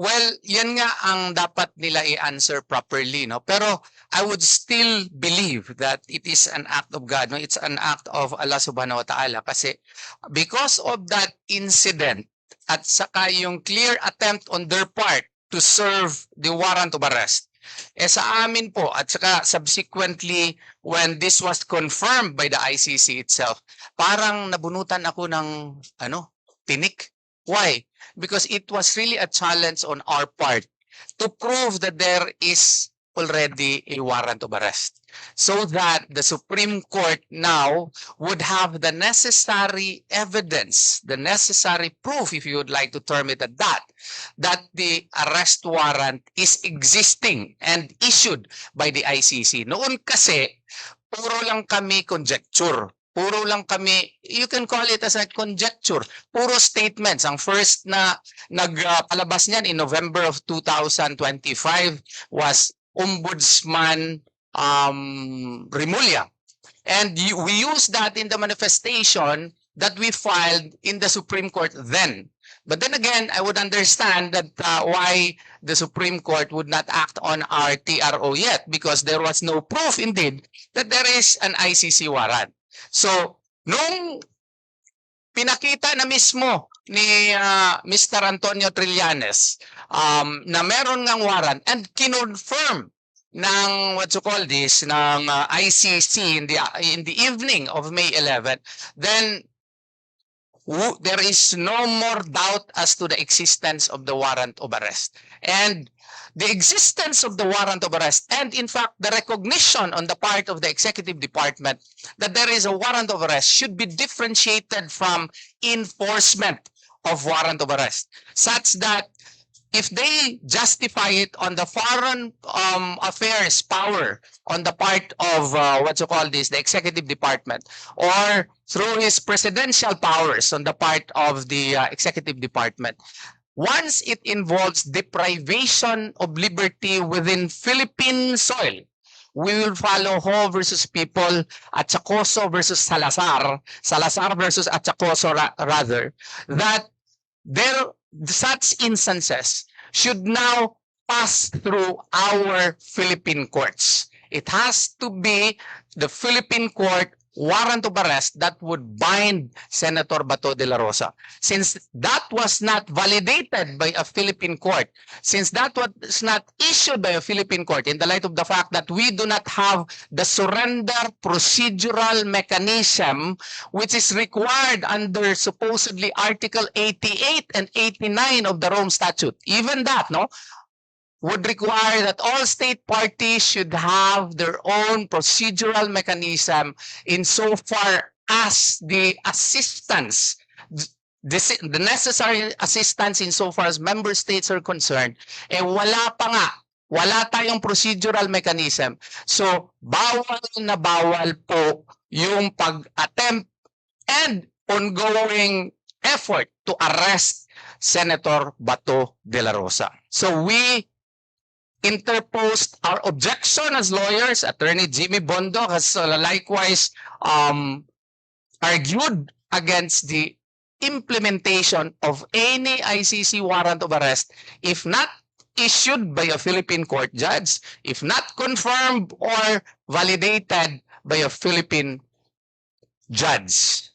Well, yan nga ang dapat nila i-answer properly, no? Pero I would still believe that it is an act of God, no? It's an act of Allah subhanahu wa ta'ala kasi because of that incident at saka yung clear attempt on their part to serve the warrant of arrest, sa amin po at saka subsequently when this was confirmed by the ICC itself, parang nabunutan ako ng tinik. Why? Because it was really a challenge on our part to prove that there is already a warrant of arrest so that the Supreme Court now would have the necessary evidence, the necessary proof, if you would like to term it at that the arrest warrant is existing and issued by the ICC. Noon kasi, puro lang kami conjecture. Puro lang kami, you can call it as a conjecture. Puro statements. Ang first na nagpalabas niyan in November of 2025 was Ombudsman Rimulya. And we used that in the manifestation that we filed in the Supreme Court then. But then again, I would understand that why the Supreme Court would not act on our TRO yet because there was no proof indeed that there is an ICC warrant. So, nung pinakita na mismo ni Mr. Antonio Trillanes na meron ngang warrant and kinonfirm ng ng ICC in the evening of May 11, then there is no more doubt as to the existence of the warrant of arrest. And the existence of the warrant of arrest and in fact the recognition on the part of the executive department that there is a warrant of arrest should be differentiated from enforcement of warrant of arrest, such that if they justify it on the foreign affairs power on the part of the executive department, or through his presidential powers on the part of the executive department, once it involves deprivation of liberty within Philippine soil, we will follow Ho versus People, Achacoso versus Salazar versus Achacoso rather, that such instances should now pass through our Philippine courts. It has to be the Philippine court warrant of arrest that would bind Senator Bato de la Rosa. Since that was not validated by a Philippine court, since that was not issued by a Philippine court, in the light of the fact that we do not have the surrender procedural mechanism which is required under supposedly Article 88 and 89 of the Rome Statute, even that, would require that all state parties should have their own procedural mechanism insofar as the assistance, the necessary assistance insofar as member states are concerned, wala tayong procedural mechanism. So, bawal na bawal po yung pag-attempt and ongoing effort to arrest Senator Bato de la Rosa. So, we interposed our objection as lawyers. Attorney Jimmy Bondo has likewise argued against the implementation of any ICC warrant of arrest if not issued by a Philippine court judge, if not confirmed or validated by a Philippine judge.